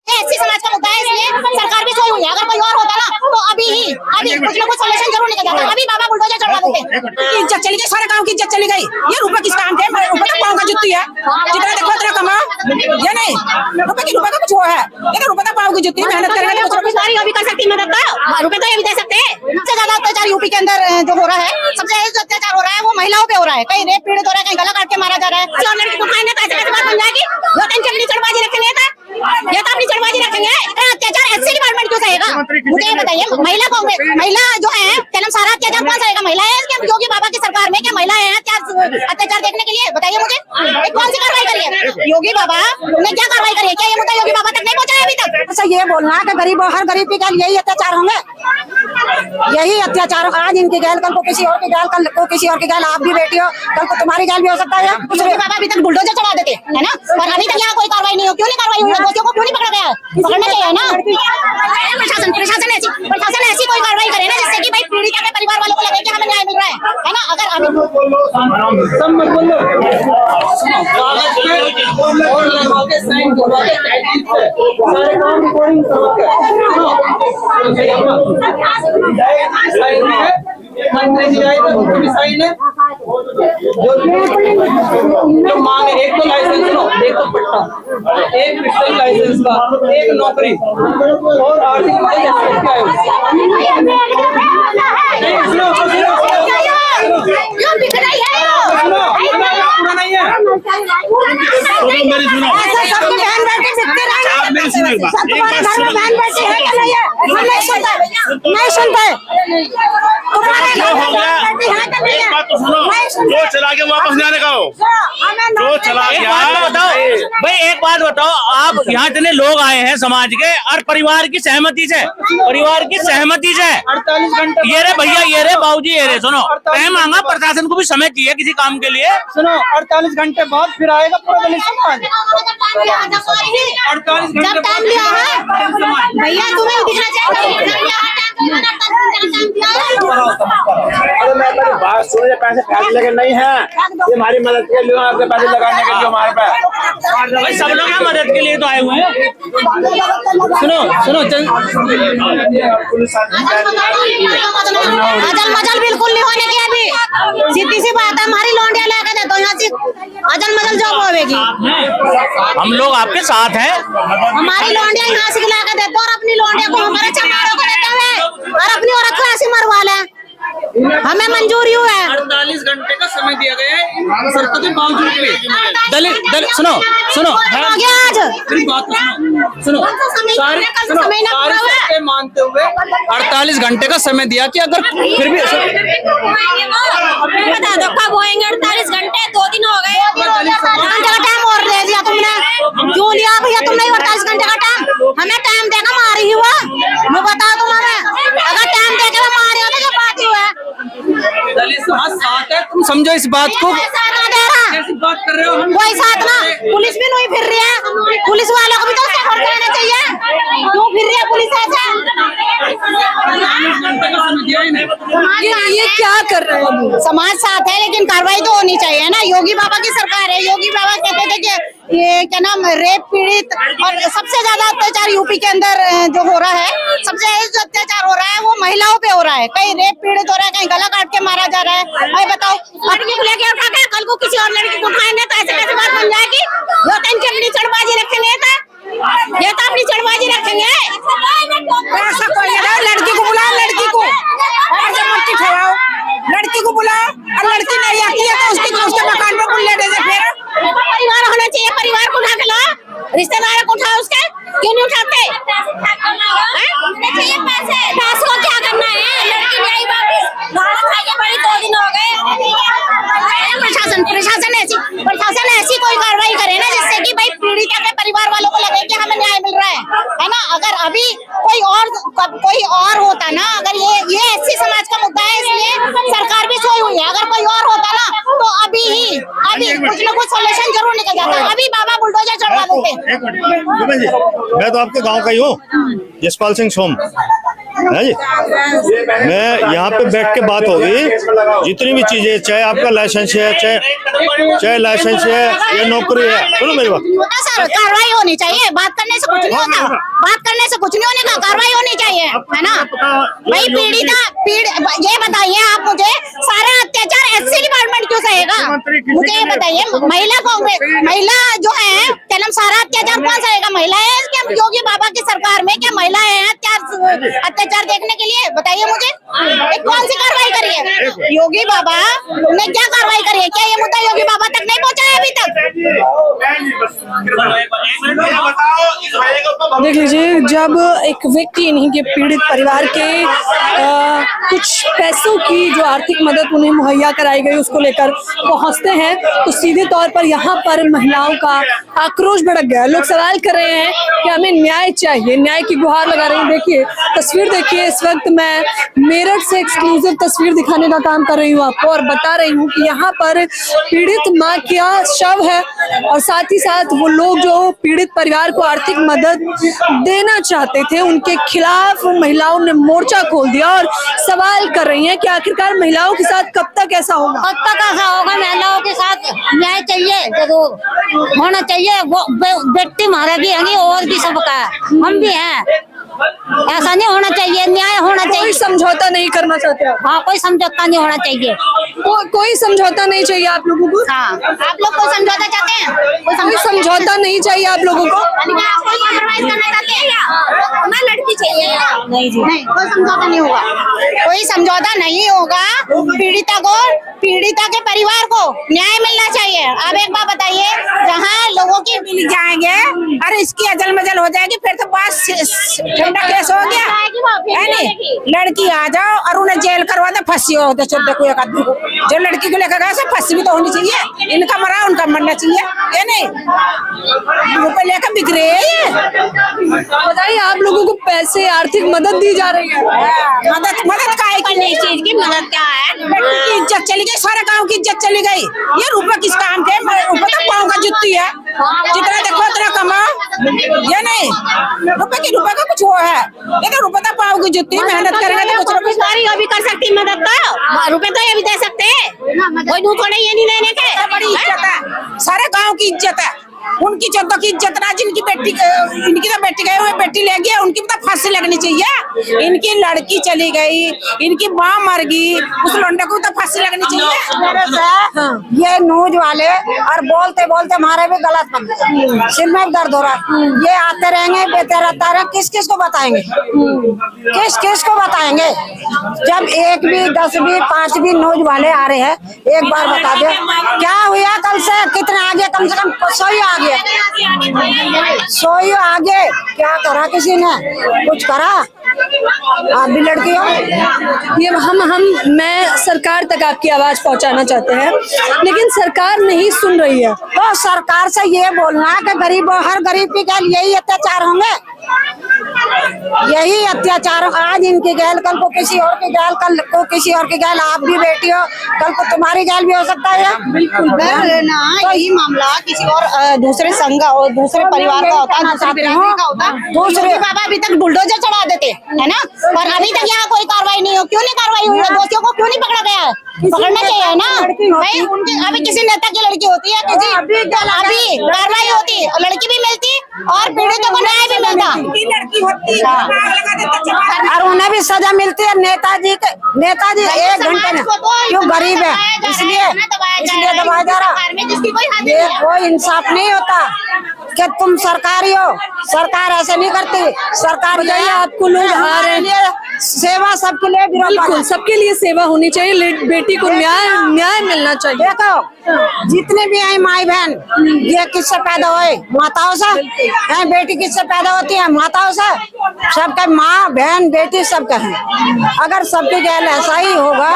SC समाज का मुद्दा है, इसलिए सरकार भी सोई हुई है। अगर कोई और होता ना तो अभी कुछ ना कुछ सोल्यूशन जरूर निकल जाता। अभी बाबा बुलडोजर चढ़वा देते। इज्जत चली गई, सारे गांव की इज्जत चली गई। ये रुपए किस काम के? रुपए का पाँव का जुत्ती है, जितना देखो उतना कमाओ। ये नहीं रुपए का कुछ वो है, लेकिन रुपए का पाँव की जुत्ती, मेहनत करेंगे तो कुछ सारी अभी कर सकती मदद तो रुपए तो ये भी दे सकते हैं। सबसे ज्यादा अत्याचार यूपी के अंदर जो हो रहा है, सबसे ज्यादा अत्याचार हो रहा है वो महिलाओं पे हो रहा है। कहीं रेप पीड़ित हो रहा है, कहीं गला काट के मारा जा रहा है। लड़की को खाने का ऐसे बात बन जाएगी, दो तीन चपड़ी चढ़बाजी रखेंगे ये तो अपनी चढ़बाजी रखेंगे। अत्याचार एससी डिपार्टमेंट क्यों सहेगा? मुझे ये बताइए, महिला जो है जन्म सारा अत्याचार कौन सहेगा? महिला है क्या योगी बाबा की सरकार में? क्या महिलाएं हैं अत्याचार देखने के लिए? बताइए मुझे, कौन सी कार्रवाई करी है योगी बाबा ने? क्या कार्रवाई करी है? क्या ये मुद्दा योगी बाबा तक नहीं पहुंचा है अभी तक? अच्छा ये बोलना है कि हर गरीब के गैल यही अत्याचार होंगे, यही अत्याचार आज इनकी गैल, कल को किसी और की गैल, कल को किसी और की गैल। आप भी बेटी हो, कल को तुम्हारी गैल भी हो सकता है। योगी बाबा अभी तक बुलडोजर चढ़ा देते है ना, और अभी तक यहाँ कोई कार्रवाई नहीं हो। क्यों नहीं कार्रवाई हुई? दोषियों को क्यों नहीं पकड़ा गया? पकड़ना चाहिए ना। प्रशासन ऐसी कोई कार्रवाई करे ना जिससे कि भाई पीड़िता के परिवार वालों को लगे कि हमें न्याय मिल रहा है ना। अगर अभी मंत्री जी आए थे उनको भी साइन है। जो मांग है, एक तो लाइसेंस लो, एक तो पट्टा, एक पिस्टल लाइसेंस का, एक नौकरी और आर्थिक मदद क्या नहीं सुनते। एक बात तो सुनो, जो चला के वापस नहीं आने का हो, जो चला गया। बताओ भाई, एक बात बताओ, आप यहाँ इतने लोग आए हैं समाज के और परिवार की सहमति से 48 घंटे ये रे भैया, ये रे बाबूजी, ये रे सुनो, टाइम मांगा, प्रशासन को भी समय चाहिए किसी काम के लिए। सुनो, 48 घंटे बाद फिर आएगा पूरा दलित समाज। 48 घंटे भैया तुम्हें दिखना चाहिए। अरे मैं बात सुन, ये पैसे लेके नहीं है, ये हमारी मदद के लिए, आपके पैसे लगाने के लिए हमारे पास। भाई सब लोग यहाँ मदद के लिए तो आए हुए हैं। सुनो अजल मजल बिल्कुल नहीं होने की। अभी सीधी सी बात है, हमारी लौंडिया लेके दे तो यहाँ से अजल मजल जॉब होगी। हम लोग आपके साथ हैं। हमारी लौंडिया यहाँ से लेके देते और अपनी लौंडिया को हमारे चमारों को देते हुए और अपनी औरत को ऐसे मरवा ले, हमें मंजूरी है। 48 घंटे का समय दिया गया है शर्तों के बावजूद भी। दलित सुनो हो गया आज बात सुनो, सारी शर्तें मानते हुए 48 घंटे का समय दिया कि अगर फिर भी बता दो कब होएंगे 48 घंटे? 2 दिन हो गए। टाइम और ले दिया तुमने, क्यों लिया भैया तुमने 48 घंटे का टाइम? हमें टाइम देगा मारी हुआ, मैं बताओ तुम हमें अगर टाइम देके मारी हो तो जो बात ही है। दलित समाज साथ है, तुम समझो इस बात को। कैसी बात कर रहे हो? कोई साथ ना, पुलिस भी नहीं फिर रही है, पुलिस वालों को भी तो उसका खर्च लेना चाहिए। क्यों फिर रही है पुलिस ऐसे? ये क्या कर रहे हैं? समाज साथ है लेकिन कार्रवाई तो होनी चाहिए ना। योगी बाबा की सरकार है, योगी बाबा कहते थे कि ये क्या नाम, रेप पीड़ित और सबसे ज्यादा अत्याचार यूपी के अंदर जो हो रहा है, सबसे जो अत्याचार हो रहा है वो महिलाओं पे हो रहा है। कहीं रेप पीड़ित हो रहा है, कहीं गला काट के मारा जा रहा है। भाई बताओ, लड़की को लेके उठा के कल को किसी और लड़की को खाएंगे तो ऐसे कैसे बात बन जाएगी? दो तीन चपड़ी चढ़बाजी रखेंगे ये तो अपनी चढ़बाजी रखेंगे। ऐसा कोई नहीं, लड़की को बुलाओ, लड़की को मट्टी ठहराओ, लड़की को बुलाओ और लड़की नहीं आती है तो उसके मकान पर बुल्ले दे दे। फिर परिवार होना चाहिए, परिवार को उठा के लो, रिश्तेदारों को उठाओ, उसके क्यों नहीं उठाते? पैसे को क्या करना है? लड़की नहीं आई वापिस, बड़ी 2 दिन हो गए। प्रशासन ऐसी कोई कार्रवाई करे ना जिससे कि भाई पीड़िता के परिवार वालों को लगे कि हमें न्याय मिल रहा है ना। अगर अभी कोई और होता ना, अगर ये एससी समाज का मुद्दा है, इसलिए सरकार भी सोई हुई है। अगर कोई और होता ना तो अभी कुछ ना कुछ सोल्यूशन जरूर निकल जाता। अभी बाबा बुलडोजर चढ़वा देते। मैं तो आपके गांव का ही हूँ, जसपाल सिंह सोम। है जी। मैं यहाँ पे बैठ के बात होगी, जितनी भी चीजें, चाहे आपका लाइसेंस है, चाहे लाइसेंस है या नौकरी है, सुनो मेरी बात। होता सर, कार्रवाई होनी चाहिए, बात करने से कुछ नहीं होता, बात करने से कुछ नहीं होने का, कार्रवाई होनी चाहिए, है ना। भाई ये बताइए आप मुझे, सारा अत्याचार एससी डिपार्टमेंट क्यों सहेगा? मुझे ये बताइए, महिला जो है, क्या सारा अत्याचार कौन सहेगा? महिला है क्या योगी बाबा की सरकार में? क्या महिलाएं हैं अत्याचार देखने के लिए? बताइए मुझे, कौन सी कार्रवाई करी है योगी बाबा ने? क्या कार्रवाई करी है? क्या ये मुद्दा योगी बाबा तक नहीं पहुंचा है अभी तक? देख लीजिए, जब एक व्यक्ति इन्हीं के पीड़ित परिवार के कुछ पैसों की जो आर्थिक मदद उन्हें मुहैया कराई गई उसको लेकर पहुंचते हैं, तो सीधे तौर पर यहाँ पर महिलाओं का आक्रोश भड़क गया। लोग सवाल कर रहे हैं कि हमें न्याय चाहिए, न्याय की गुहार लगा रहे हैं। देखिए तस्वीर देखिए, इस वक्त मैं मेरठ से एक्सक्लूसिव तस्वीर दिखाने का काम कर रही हूँ आपको, और बता रही हूँ कि यहाँ पर पीड़ित माँ का शव है, और साथ ही साथ वो लोग जो पीड़ित परिवार को आर्थिक मदद देना चाहते थे, उनके खिलाफ महिलाओं ने मोर्चा खोल दिया और सवाल कर रही हैं कि आखिरकार महिलाओं के साथ कब तक ऐसा होगा? कब तक ऐसा होगा? महिलाओं के साथ न्याय चाहिए, जरूर होना चाहिए। वो व्यक्ति हमारे भी हैं और भी सबका है, हम भी हैं, ऐसा नहीं होना चाहिए, न्याय होना चाहिए। कोई समझौता नहीं करना चाहते आप? हाँ, कोई समझौता नहीं होना चाहिए, कोई समझौता नहीं चाहिए आप लोगों को? हाँ, आप लोग कोई समझौता चाहते हैं? कोई समझौता नहीं चाहिए आप लोगों को? कोई कॉम्प्रोमाइज करना चाहते हैं क्या? मैं लड़की चाहिए? नहीं जी, नहीं, कोई समझौता नहीं होगा, कोई समझौता नहीं होगा। पीड़िता के परिवार को न्याय मिलना चाहिए। अब एक बात बताइए, जहाँ लोगों की मिल जाएंगे, अरे इसकी अजल मजल हो जाएगी, फिर तो बस ठंडा केस हो गया है नहीं। लड़की आ जाओ और उन्हें जेल करवा दे, फांसी हो दे, चोट को एक आदमी को, जो लड़की को लेकर गए फांसी भी तो होनी चाहिए। इनका मरा उनका मरना चाहिए, ये नहीं रुपए लेकर बिक रहे हैं। बताइए, आप लोगों को पैसे आर्थिक मदद दी जा रही है? मदद का इस चीज की मदद क्या है? लड़की की इज्जत चली गई, सारे गांव की इज्जत चली गई। ये रुपए किस काम के? रुपए तो पाँव का जुत्ती है, जितना देखो उतना कमाओ, ये नहीं रुपए का कुछ वो है, ये तो रुपए तो पाँव की जुत्ती, मेहनत करेंगे तो कुछ कुछ ये भी कर सकती मदद, तो रुपए तो ये भी दे सकते हैं, कोई दूर थोड़े ये नहीं देने के। बड़ी इज्जत है, सारे गांव की इज्जत है, उनकी चौदह की इज्जत ना, जिनकी बेटी, इनकी तो बेटी गई हुई, बेटी ले गई, उनकी तो फांसी लगनी चाहिए। इनकी लड़की चली गई, इनकी माँ मर गई, उस लौंडे को तो फांसी लगनी चाहिए। ये न्यूज वाले और बोलते बोलते हमारे भी गलत बन गए, सिर में दर्द हो रहा है। ये आते रहेंगे, बेते रहता रहे, किस किस को बताएंगे, किस किस को बताएंगे? जब एक भी 10 भी 5 भी न्यूज वाले आ रहे हैं, एक बार बता दे क्या हुआ कल से, कितना आगे, कम से कम 100 आगे, 100 आगे क्या करा किसी ने? कुछ करा? आप भी लड़की हो। ये मैं सरकार तक आपकी आवाज पहुंचाना चाहते हैं, लेकिन सरकार नहीं सुन रही है। तो सरकार से ये बोलना है कि गरीबों, हर गरीब के गैल यही अत्याचार होंगे, यही अत्याचार। आज इनकी गैल, कल को किसी और की गैल, कल को किसी और की गैल, आप भी बेटी हो, कल को तुम्हारी गैल भी हो सकता है। बिल्कुल ना, तो यही मामला किसी और दूसरे संघ और दूसरे परिवार का होता, दूसरे बिरादरी का होता, दूसरे बाबा अभी तक बुलडोजर चढ़ा देते है ना, और अभी तक यहाँ कोई कार्रवाई नहीं हो। क्यों नहीं कार्रवाई हुई है? दोषियों को क्यों नहीं पकड़ा गया है? पकड़ना चाहिए ना भाई। उनकी अभी किसी नेता की लड़की होती है, किसी अभी कार्रवाई होती, लड़की भी मिलती और पीड़ितों को न्याय भी मिलता, लड़की होती है और उन्हें भी सजा मिलती है। नेताजी 1 घंटे में क्यों गरीब है इसलिए दबाया जा रहा। ये कोई इंसाफ नहीं होता कि तुम सरकारी हो, सरकार ऐसे नहीं करती। सरकार बताइए, आपको लोग आ रहे हैं, सेवा सबके लिए, बिल्कुल सबके लिए सेवा होनी चाहिए, बेटी को न्याय मिलना चाहिए। देखो जितने भी हैं माई बहन, ये किससे पैदा हुए? माताओं से हैं। बेटी किससे पैदा होती है? माताओं से। सबके माँ बहन बेटी सबके हैं। अगर सबके गैल ऐसा ही होगा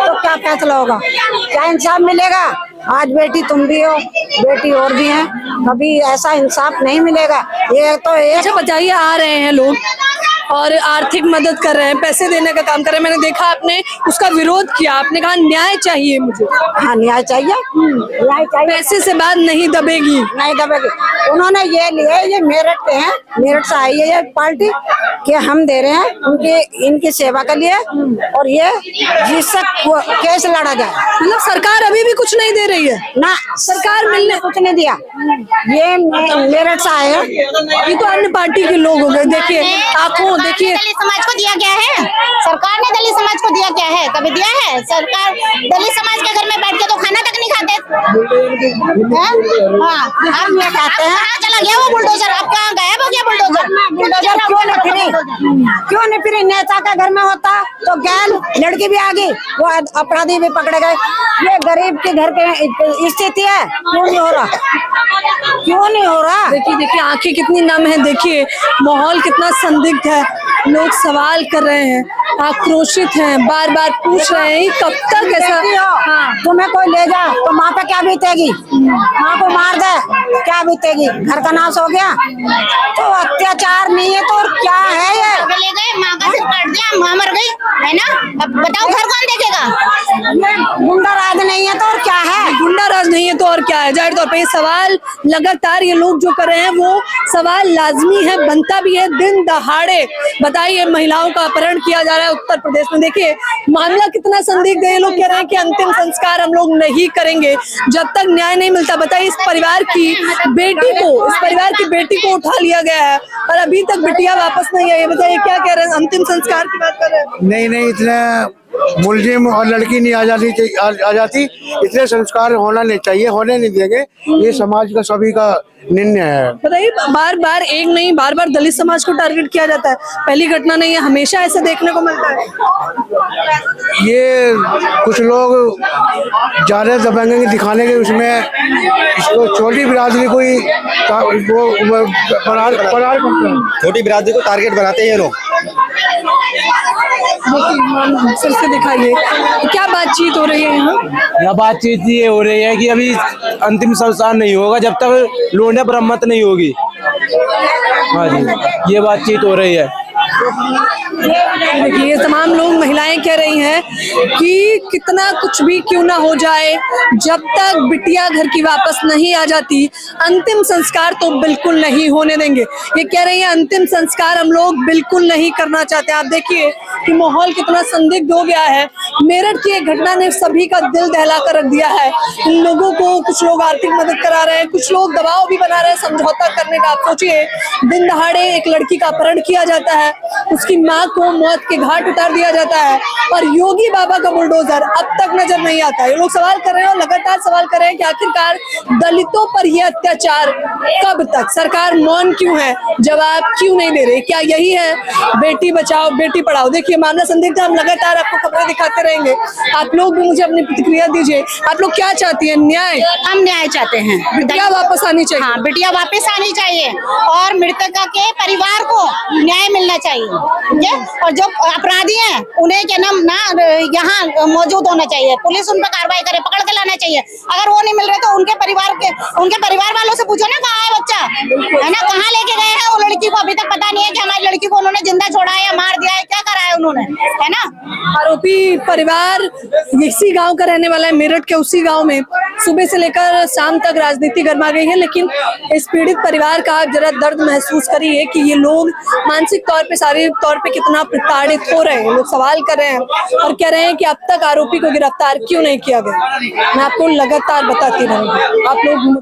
तो क्या फैसला होगा? क्या इंसाफ मिलेगा? आज बेटी तुम भी हो, बेटी और भी हैं, कभी ऐसा इंसाफ नहीं मिलेगा। ये तो अच्छा बताइए, आ रहे हैं लोग, और आर्थिक मदद कर रहे हैं, पैसे देने का काम कर रहे हैं। मैंने देखा आपने उसका विरोध किया, आपने कहा न्याय चाहिए मुझे। हाँ न्याय चाहिए, न्याय चाहिए। पैसे से बात नहीं दबेगी, नहीं दबेगी। उन्होंने ये लिए, ये मेरठ के हैं, मेरठ से आई है ये पार्टी कि हम दे रहे हैं उनकी इनकी सेवा के लिए, और ये जिससे केस लड़ा जाए। मतलब सरकार अभी भी कुछ नहीं दे रही है ना, सरकार मिलने कुछ नहीं दिया। ये मेरठ से आए हैं, ये तो अन्य पार्टी के लोग हो गए। देखिए आंखों, देखिए दलित समाज को दिया गया है, सरकार ने दलित समाज को दिया क्या है? कभी दिया है? सरकार दलित समाज के घर में बैठ के तो खाना तक नहीं खाते। आप क्या खाते हैं? कहाँ चला गया वो बुलडोजर? अब कहाँ गायब हो गया बुलडोजर? बुलडोजर क्यों नहीं फिरी? क्यों नहीं फिरी? नेता का घर में होता तो गैल लड़की भी आ गई, वो अपराधी भी पकड़े गए। ये गरीब के घर की स्थिति है, क्यों नहीं हो रहा? क्यों नहीं हो रहा? देखिए देखिए आंखें कितनी नम है, देखिए माहौल कितना संदिग्ध है, लोग सवाल कर रहे हैं, आक्रोशित हैं, बार बार पूछ रहे हैं कब तक ऐसा। हाँ। तुम्हें कोई ले जा तो माँ पे क्या बीतेगी? माँ को मार दे क्या बीतेगी? घर का नाश हो गया तो अत्याचार नहीं है तो और क्या है? ये ले गए, माँ का सिर काट दिया, माँ मर गई, है ना? अब बताओ घर कौन देखेगा? गुंडा राज नहीं है तो और क्या है? गुंडा राज नहीं है तो और क्या है? जाहिर तौर पे ये सवाल लगातार ये लोग जो कर रहे हैं वो सवाल लाजमी है, बनता भी है। दिन दहाड़े बताइए महिलाओं का अपहरण किया जा रहा है उत्तर प्रदेश में। देखिए मामला कितना संदिग्ध है। ये लोग कह रहे हैं कि अंतिम संस्कार हम लोग नहीं करेंगे जब तक न्याय नहीं मिलता। बताइए इस परिवार की बेटी को उठा लिया गया है और अभी तक बिटिया वापस नहीं आई है। बताइए क्या कह रहे हैं? अंतिम संस्कार की बात कर रहे हैं। नहीं इतने मुलजिम और लड़की नहीं आ जाती, इतने संस्कार होना नहीं चाहिए, होने नहीं देंगे। ये समाज का सभी का निर्णय है। बताइए बार बार एक नहीं, बार बार दलित समाज को टारगेट किया जाता है, पहली घटना नहीं है, हमेशा ऐसा देखने को मिलता है। ये कुछ लोग ज्यादा दबंगेंगे दिखाने के, उसमें इसको छोटी बिरादरी कोई छोटी बिरादरी को टारगेट बनाते हैं ये लोग। फिर से दिखाइए क्या बातचीत हो रही है यहाँ? बातचीत ये हो रही है कि अभी अंतिम संस्कार नहीं होगा जब तक लोंडे बरामद नहीं होगी। हाँ जी, ये बातचीत हो रही है। देखिए ये तमाम लोग, महिलाएं कह रही हैं कि कितना कुछ भी क्यों ना हो जाए, जब तक बिटिया घर की वापस नहीं आ जाती अंतिम संस्कार तो बिल्कुल नहीं होने देंगे। ये कह रही हैं अंतिम संस्कार हम लोग बिल्कुल नहीं करना चाहते। आप देखिए कि माहौल कितना संदिग्ध हो गया है। मेरठ की एक घटना ने सभी का दिल दहला कर रख दिया है। इन लोगों को कुछ लोग आर्थिक मदद करा रहे हैं, कुछ लोग दबाव भी बना रहे हैं समझौता करने का। आप सोचिए दिन दहाड़े एक लड़की का अपहरण किया जाता है, उसकी माँ को मौत के घाट उतार दिया जाता है और योगी बाबा का बुलडोजर अब तक नजर नहीं आता। ये लोग सवाल कर रहे हैं और लगातार सवाल कर रहे हैं कि आखिरकार दलितों पर यह अत्याचार कब तक? सरकार मौन क्यों है? जवाब क्यों नहीं दे रही? क्या यही है बेटी बचाओ बेटी पढ़ाओ? देखिए मामला संदिग्ध है, हम लगातार आपको खबरें दिखाते रहेंगे। आप लोग भी मुझे अपनी प्रतिक्रिया दीजिए। आप लोग क्या चाहती हैं? न्याय? हम न्याय चाहते हैं, बिटिया वापस आनी चाहिए। हाँ बिटिया वापस आनी चाहिए और मृतका के परिवार को न्याय मिलना चाहिए। और जो अपराधी हैं उन्हें क्या नाम ना यहाँ मौजूद होना चाहिए, पुलिस उन पर कार्रवाई करे, पकड़ के लाना चाहिए। अगर वो नहीं मिल रहे तो उनके परिवार वालों से पूछो ना कहाँ है बच्चा, है ना? कहाँ लेके गए हैं वो लड़की को? अभी तक पता नहीं है कि हमारी लड़की को उन्होंने जिंदा छोड़ा है या मार दिया है, क्या करा है उन्होंने, है ना? आरोपी परिवार इसी गांव का रहने वाला है, मेरठ के उसी गांव में सुबह से लेकर शाम तक राजनीति गर्मा गई है। लेकिन इस पीड़ित परिवार का आप जरा दर्द महसूस करिए कि ये लोग मानसिक तौर पे, शारीरिक तौर पे कितना प्रताड़ित हो रहे हैं। लोग सवाल कर रहे हैं और कह रहे हैं कि अब तक आरोपी को गिरफ्तार क्यों नहीं किया गया। मैं आपको लगातार बताती रहूंगी। आप लोग